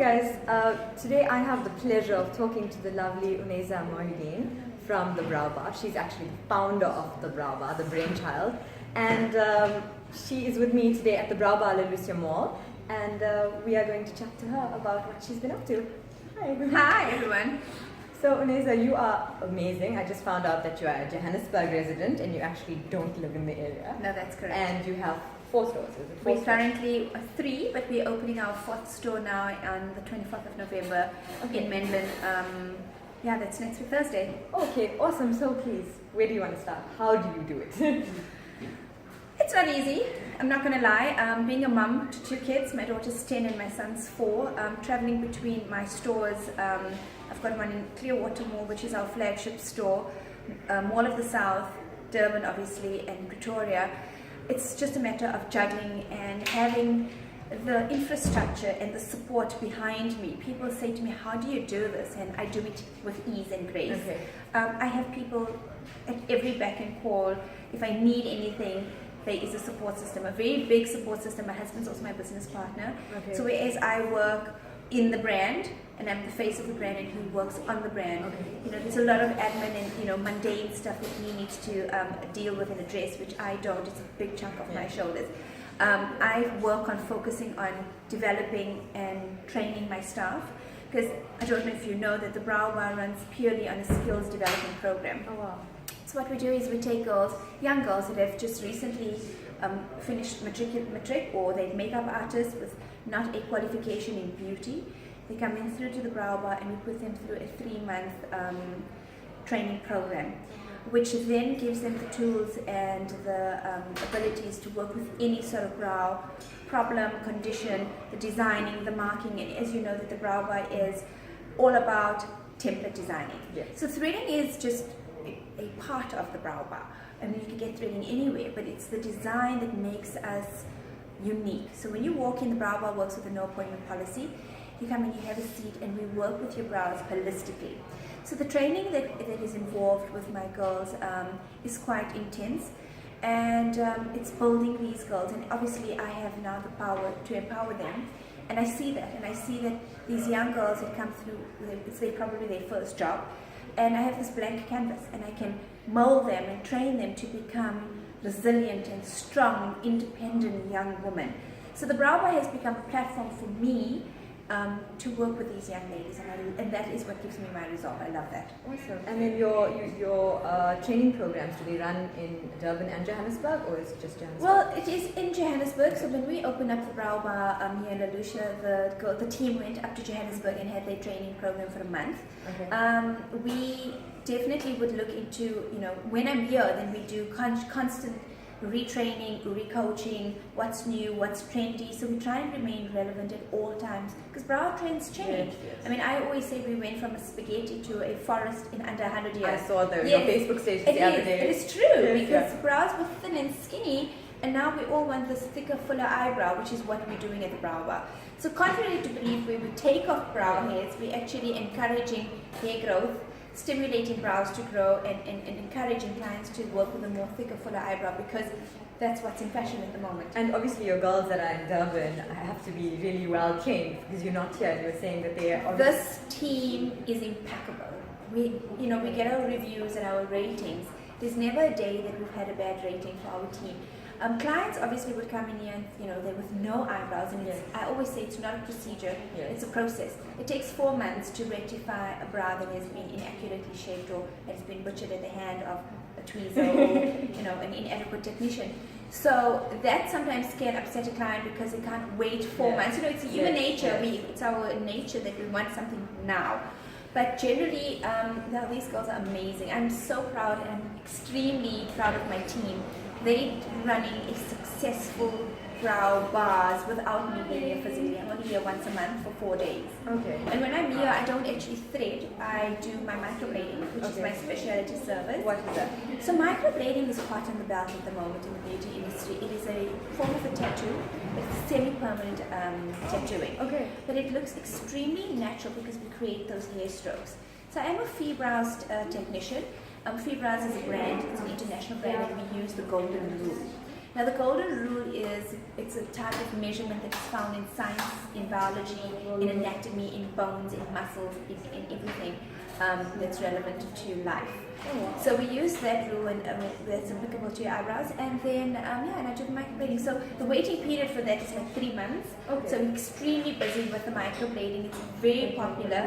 guys, today I have the pleasure of talking to the lovely Unaiza Mohideen from the Brow Bar. She's actually the founder of the Brow Bar, the brainchild, and she is with me today at the Brow Bar Lucia Mall, and we are going to chat to her about what she's been up to. Hi. Hi everyone. So Unaiza, you are amazing. I just found out that you are a Johannesburg resident and you actually don't live in the area. No, that's correct. And you have 4 stores, is it? 4 We're currently 3, but we're opening our 4th store now on the 24th of November in Menlyn. Yeah, that's next week Thursday. Okay, awesome. So please, where do you want to start? How do you do it? It's not easy, I'm not going to lie. Being a mum to 2 kids, my daughter's 10 and my son's 4, traveling between my stores. I've got one in Clearwater Mall, which is our flagship store, Mall of the South, Durban obviously, and Pretoria. It's just a matter of juggling and having the infrastructure and the support behind me. People say to me, how do you do this? And I do it with ease and grace. Okay. I have people at every beck and call. If I need anything, there is a support system, a very big support system. My husband's also my business partner. Okay. So whereas I work in the brand, and I'm the face of the brand, and he works on the brand. Okay. You know, there's a lot of admin and mundane stuff that he needs to deal with and address, which I don't. It's a big chunk off my shoulders. I work on focusing on developing and training my staff, because I don't know if you know that the Brow Bar runs purely on a skills development program. Oh wow. So what we do is we take girls, young girls that have just recently finished matric, or they're makeup artists with not a qualification in beauty. They come in through to the Brow Bar and we put them through a 3-month training program, which then gives them the tools and the abilities to work with any sort of brow problem, condition, the designing, the marking. And as you know, that the Brow Bar is all about template designing. Yes. So threading is just a part of the Brow Bar. I mean, you can get threading anywhere, but it's the design that makes us unique. So when you walk in, the Brow Bar works with a no appointment policy. You come in, you have a seat, and we work with your brows holistically. So the training that is involved with my girls is quite intense, and it's building these girls. And obviously I have now the power to empower them, and I see that. And I see that these young girls that come through, it's probably their first job, and I have this blank canvas, and I can mold them and train them to become resilient and strong, independent young women. So the Brow Bar has become a platform for me to work with these young ladies, and that is what gives me my resolve. I love that. Awesome. And then your training programs, do they run in Durban and Johannesburg, or is it just Johannesburg? Well, it is in Johannesburg. So when we opened up the Brow Bar here in Lucia, the team went up to Johannesburg and had their training program for a month. Okay. We definitely would look into, when I'm here, then we do constant retraining, recoaching, what's new, what's trendy. So we try and remain relevant at all times, because brow trends change. Yes, yes. I mean, I always say we went from a spaghetti to a forest in under 100 years. I saw your Yes. Facebook status the other day. It is true, Yes, because yeah. brows were thin and skinny, and now we all want this thicker, fuller eyebrow, which is what we're doing at the Brow Bar. So contrary to belief, where we take off brow hairs, we're actually encouraging hair growth, stimulating brows to grow, and encouraging clients to work with a more thicker, fuller eyebrow, because that's what's in fashion at the moment. And obviously your girls that are in Durban have to be really well trained, because you're not here and you're saying that they are... This team is impeccable. We get our reviews and our ratings. There's never a day that we've had a bad rating for our team. Clients obviously would come in here and they're with no eyebrows, and I always say it's not a procedure, it's a process. It takes 4 months to rectify a brow that has been inaccurately shaped or has been butchered at the hand of a tweezer or an inadequate technician. So that sometimes can upset a client because they can't wait 4 months. It's human nature. It's our nature that we want something now. But generally, these girls are amazing. I'm so proud, and I'm extremely proud of my team. They're running a successful Brow Bars without me being here physically. I'm only here once a month for 4 days. Okay. And when I'm here, I don't actually thread. I do my microblading, which is my specialty service. What is that? So microblading is hot on the belt at the moment in the beauty industry. It is a form of a tattoo. It's semi-permanent tattooing. Okay. But it looks extremely natural because we create those hair strokes. So I'm a fee-browsed technician. Fee-Brows is a brand, it's an international brand, and we use the golden rule. Now the golden rule it's a type of measurement that is found in science, in biology, in anatomy. to me in bones, in muscles, in everything that's relevant to life. Oh, wow. So we use that rule and that's applicable to your eyebrows, and then and I do the microblading. So the waiting period for that is like 3 months. Okay. So we're extremely busy with the microblading. It's very popular,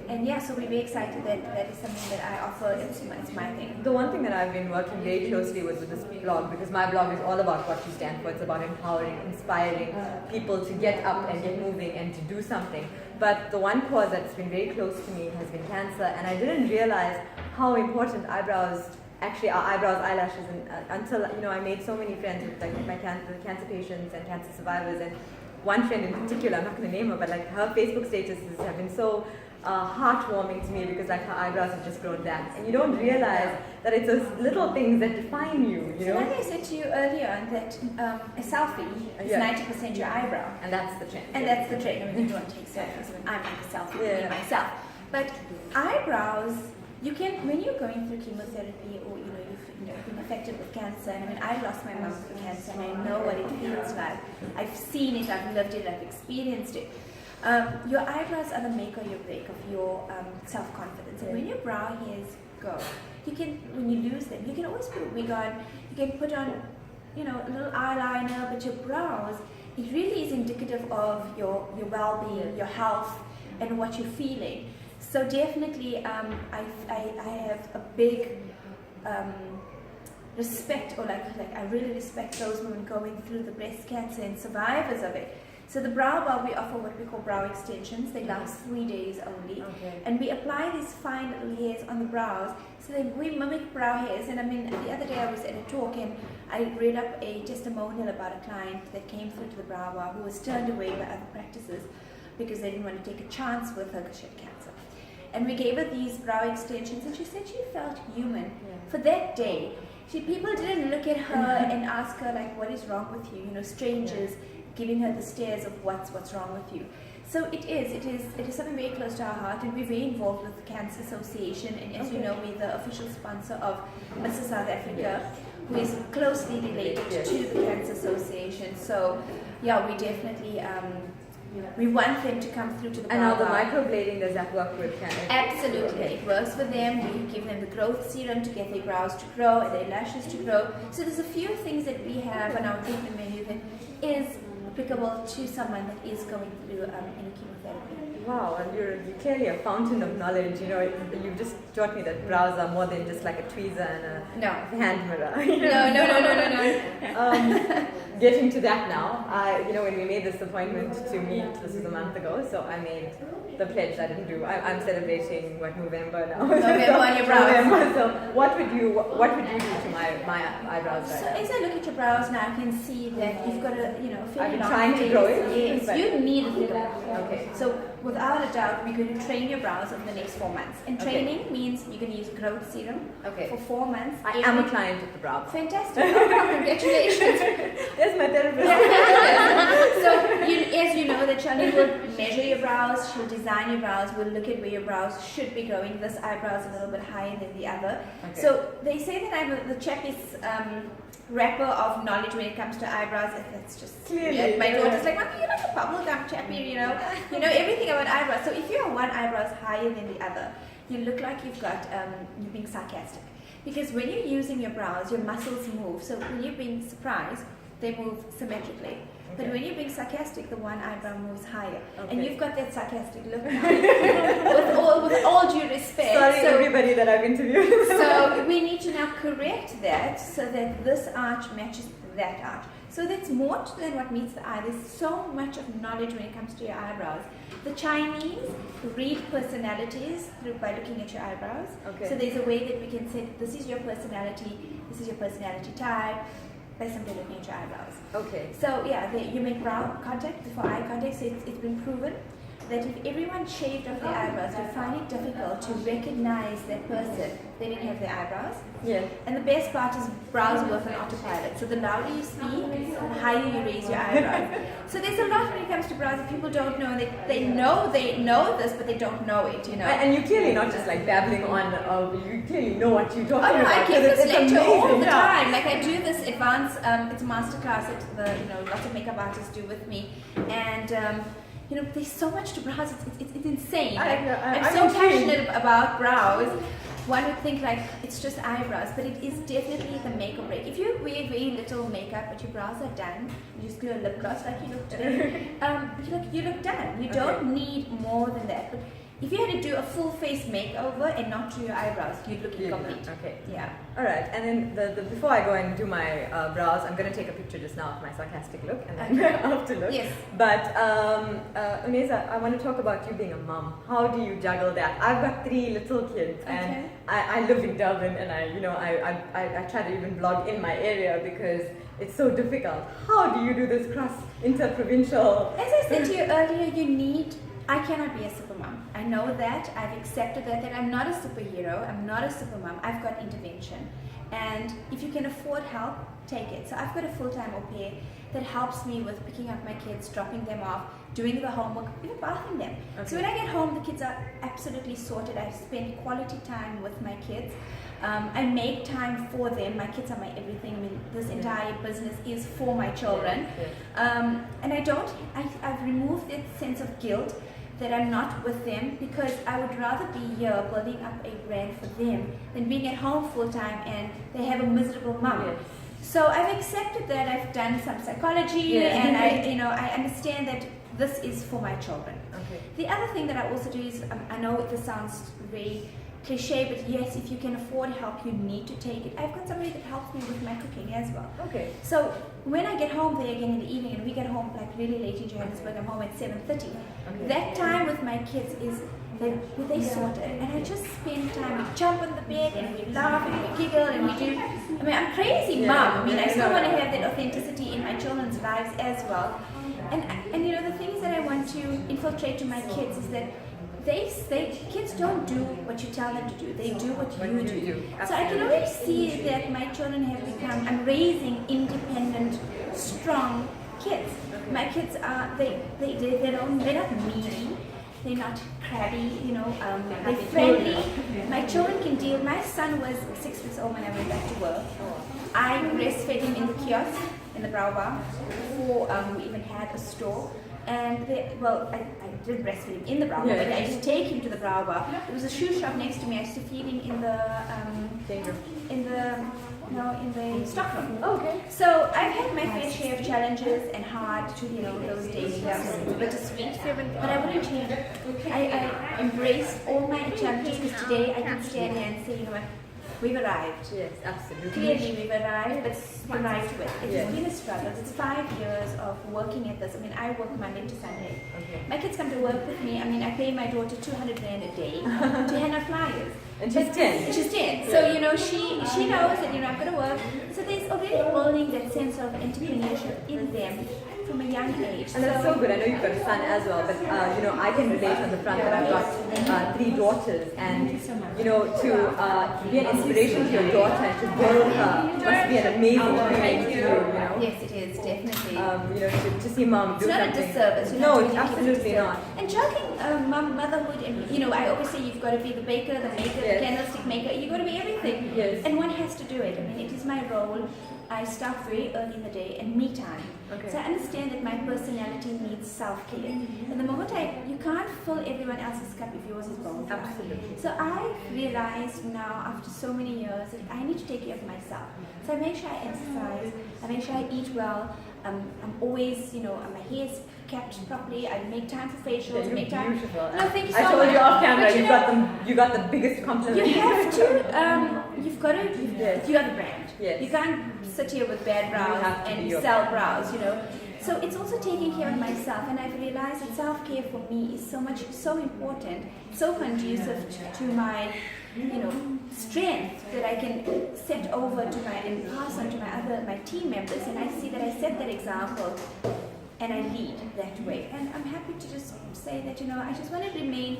and yeah, so we're very excited that that is something that I offer. It's my thing. The one thing that I've been working very closely with this blog, because my blog is all about what you stand for. It's about empowering, inspiring people to get up and get moving and to do something. But the one cause that's been very close to me has been cancer, and I didn't realize how important eyebrows actually are, eyebrows, eyelashes, and until I made so many friends with like my cancer patients and cancer survivors, and one friend in particular, I'm not going to name her, but like her Facebook statuses have been so heartwarming to me, because like her eyebrows have just grown back, and you don't realize that it's those little things that define you. So like I said to you earlier, that a selfie is 90% your eyebrow, and that's the trend. and that's the trend. I mean, you don't take selfies. I make a selfie of myself, but eyebrows. You can, when you're going through chemotherapy, or you've been affected with cancer. And I mean, I lost my mom to cancer, and I know what it feels like. I've seen it, I've lived it, I've experienced it. Your eyebrows are the make or your break of your self-confidence. And when your brow hairs go, you can, when you lose them, you can always put a wig on. You can put on, a little eyeliner, but your brows, it really is indicative of your well-being, your health, and what you're feeling. So definitely, I have a big respect, or like I really respect those women going through the breast cancer and survivors of it. So the brow bar, we offer what we call brow extensions. They last 3 days only, and we apply these fine little hairs on the brows. So that we mimic brow hairs. And I mean, the other day I was at a talk and I read up a testimonial about a client that came through to the brow bar who was turned away by other practices because they didn't want to take a chance with her because she had cancer. And we gave her these brow extensions, and she said she felt human for that day. People didn't look at her and ask her like, "What is wrong with you?" Strangers giving her the stares of what's wrong with you. So it is something very close to our heart, and we're very involved with the Cancer Association. And as you know, we're the official sponsor of Mrs. South Africa, who is closely related to the Cancer Association. So yeah, we definitely. We want them to come through to the And now the microblading, does that work with cancer? Absolutely, it works for them. We give them the growth serum to get their brows to grow and their lashes to grow. So there's a few things that we have on our treatment menu that is applicable to someone that is going through any chemotherapy. Wow, and you're clearly a fountain of knowledge. You've just taught me that brows are more than just like a tweezer and a hand mirror. No. Getting to that now, when we made this appointment to meet, this was a month ago, so I made the pledge I didn't do. I'm celebrating November now. November on your brows. November. So what would you do to my eyebrows right so now? as I look at your brows now, I can see that you've got a I've been trying to grow it. Yes, you need a thicker brow. Okay. So without a doubt, we're going to train your brows over the next 4 months. And training means you're going to use a growth serum for 4 months. I am a client of the brow. Fantastic. Oh, well, congratulations. There's my therapist. So as you know, that Charlene will measure your brows, she'll design your brows, we'll look at where your brows should be going. This eyebrow is a little bit higher than the other. Okay. So they say that I'm the chappiest rapper of knowledge when it comes to eyebrows, and that's just clearly. My daughter's like, "Mommy, you're like a bubblegum chappy, you know everything about eyebrows." So if your one eyebrow is higher than the other, you look like you're being sarcastic. Because when you're using your brows, your muscles move. So when you're being surprised, they move symmetrically. But when you're being sarcastic, the one eyebrow moves higher. And you've got that sarcastic look now. with all due respect. Sorry, everybody that I've interviewed. So we need to now correct that so that this arch matches that arch. So that's more than what meets the eye. There's so much of knowledge when it comes to your eyebrows. The Chinese read personalities by looking at your eyebrows. So there's a way that we can say, this is your personality, this is your personality type, by simply looking at your eyebrows. So yeah, you make brow contact before eye contact. So it's been proven that if everyone shaved off their eyebrows, you find it difficult to recognize that person. They didn't have their eyebrows. And the best part is brows work on autopilot. So the louder you speak, the higher you raise your eyebrows. So there's a lot when it comes to brows that people don't know. They know this, but they don't know it. And you clearly not just like babbling on. You clearly know what you're talking about. I give this lecture all the time. Like I do this advanced. It's a masterclass that lots of makeup artists do with me, and there's so much to brows. It's insane. I'm I'm so intrigued. passionate about brows. One would think like it's just eyebrows, but it is definitely the make or break. If you wear very little makeup but your brows are done, you just do a lip gloss like you look today, you look done. You don't need more than that. But if you had to do a full face makeover and not do your eyebrows, you'd look incomplete. Okay. Yeah. All right. And then the before I go and do my brows, I'm going to take a picture just now of my sarcastic look and then after look. Yes. But Unaiza, I want to talk about you being a mom. How do you juggle that? I've got 3 little kids, and I live in Durban, and I try to even vlog in my area because it's so difficult. How do you do this cross interprovincial? As I said to you earlier, I cannot be a supermom. I know that. I've accepted that I'm not a superhero. I'm not a supermom. I've got intervention. And if you can afford help, take it. So I've got a full-time au pair that helps me with picking up my kids, dropping them off, doing the homework, even bathing them. Okay. So when I get home, the kids are absolutely sorted. I spend quality time with my kids. I make time for them. My kids are my everything. I mean, this entire business is for my children. And I've removed that sense of guilt that I'm not with them, because I would rather be here building up a brand for them than being at home full time and they have a miserable mom. Yes. So I've accepted that. I've done some psychology, and I understand that this is for my children. Okay. The other thing that I also do is, I know this sounds very cliche, but yes, if you can afford help, you need to take it. I've got somebody that helps me with my cooking as well. Okay. So when I get home there again in the evening, and we get home like really late in Johannesburg, I'm home at 7:30. Okay. That time with my kids is they sort it, and I just spend time. We jump on the bed and we laugh and we giggle and we do. I mean, I'm crazy mom. I mean, I still want to have that authenticity in my children's lives as well. And the things that I want to infiltrate to my kids is that kids don't do what you tell them to do. They do what you do. So I can already see that my children have become. I'm raising independent, strong kids. My kids are they're not needy. They're not crabby. They're friendly. My children can deal. My son was 6 weeks old when I went back to work. I breastfed him in the kiosk in the Brow Bar before we even had a store. And I did breastfeed him in the Brow Bar, but I used to take him to the Brow Bar. There was a shoe shop next to me. I used to feed him in the stockroom. Oh, okay. So I've had my fair share of challenges and hard, those days are bittersweet, but I wouldn't change it. I embraced all my challenges, because today I can stand here and say, you know what, we've arrived. Yes, absolutely. Clearly we've arrived, but it's the right way. It's been a struggle. It's 5 years of working at this. I mean, I work Monday to Sunday. Okay. My kids come to work with me. I mean, I pay my daughter 200 Rand a day to hand out flyers. And she's 10. She's 10. So, she knows that, I'm going to work. So there's already building that sense of entrepreneurship in them from a young age. And that's so good. I know you've got a son as well, but I can relate on the front that I've got 3 daughters, and to be an inspiration to your daughter and to build her must be an amazing feeling to you. Yes, it is definitely. To see mom do it's not something. a disservice. No, it's absolutely not. And joking, motherhood, and I always say you've got to be the baker, the maker, the candlestick maker. You've got to be everything. Yes. And one has to do it. I mean, it is my role. I start very early in the day, and me time. Okay. So I understand that my personality needs self-care. And the moment you can't fill everyone else's cup if yours is bone dry. Absolutely. So I realized now, after so many years, that I need to take care of myself. So I make sure I exercise. I make sure I eat well. I'm always, my hair's kept properly. I make time for facials. You're make time. beautiful. No, thank you so much. I told you off camera. But You got the biggest compliment. you have to. You've got to. You are the brand. Yes. You can't sit here with bad brows and sell brows. So it's also taking care of myself, and I've realized that self-care for me is so important, so conducive to my, strength, that I can set over to and pass on to my team members, and I see that I set that example, and I lead that way. And I'm happy to just say that, I just want to remain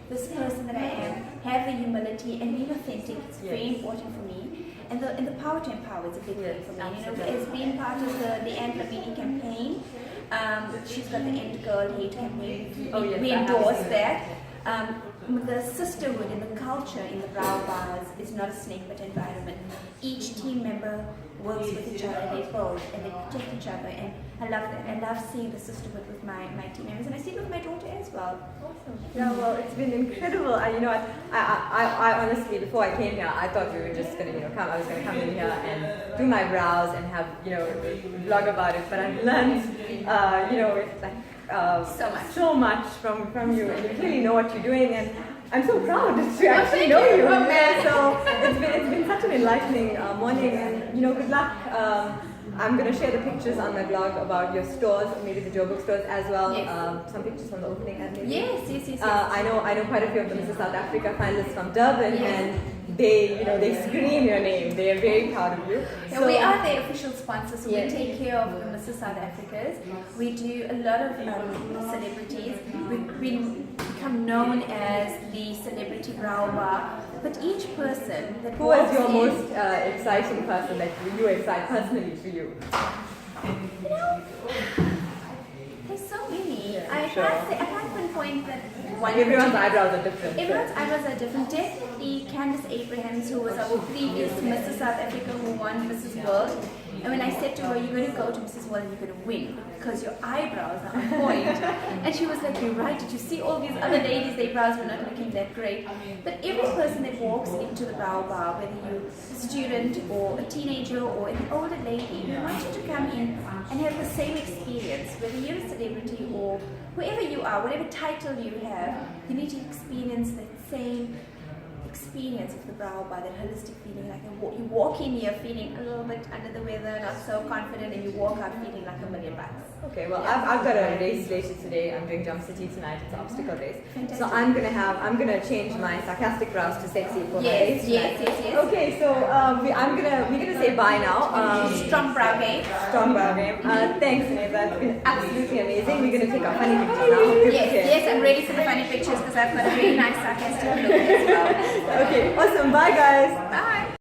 this person that I am, have the humility and be authentic. It's very important for me. And the power to empower is a big thing for me. As being part of the End Lamini campaign, she's got the End Girl Hate campaign. We endorse that. The sisterhood and the culture in the brow bars is not a snake pit environment. Each team member works with each other, they build and they protect each other, and I love that. I love seeing the sisterhood with my team members, and I see it with my daughter as well. Awesome. Yeah, well, it's been incredible. I honestly, before I came here, I thought we were just gonna, come. I was gonna come in here and do my brows and have, vlog about it. But I've learned, so much from you, and you clearly know what you're doing, and I'm so proud to actually know you. Yeah, so it's been such an enlightening morning, and good luck. I'm going to share the pictures on my blog about your stores, maybe the Joe Book stores as well. Yes. Some pictures from the opening. And Yes. I know quite a few of them. Mrs. South Africa finalists from Durban, and they scream your name. They are very proud of you. Yeah, so we are the official sponsors, so we take care of the Mrs. South Africas. We do a lot of celebrities. We've become known as the celebrity brow bar. But each person that who is your most exciting person that you excite personally for you? There's so many. I can't pinpoint that one. Everyone's eyebrows are different. Everyone's eyebrows are different. Definitely Candice Abrahams, who was our previous Mrs. South Africa, who won Mrs. World. And when I said to her, you're going to go to Mrs. World and you're going to win because your eyebrows are on point. And she was like, you're right. Did you see all these other ladies, their brows were not looking that great? But every person that walks into the brow bar, whether you're a student or a teenager or an older lady, we want you to come in and have the same experience. Whether you're a celebrity or whoever you are, whatever title you have, you need to experience that same experience of the brow bar, that holistic feeling, like you walk in here feeling a little bit under the weather, not so confident, and you walk out feeling like $1,000,000. Okay, well, I've got a race later today. I'm doing Jump City tonight. It's an obstacle race. Fantastic. So I'm gonna change my sarcastic brows to sexy for my race. Yes. Okay, so we're gonna say bye now. Strong brow game. Strong brow game. Thanks, Unaiza. It's been absolutely amazing. We're gonna take our funny picture now. Yes, I'm ready for the funny pictures because I've got a very nice sarcastic look as well. Okay, awesome. Bye, guys. Bye.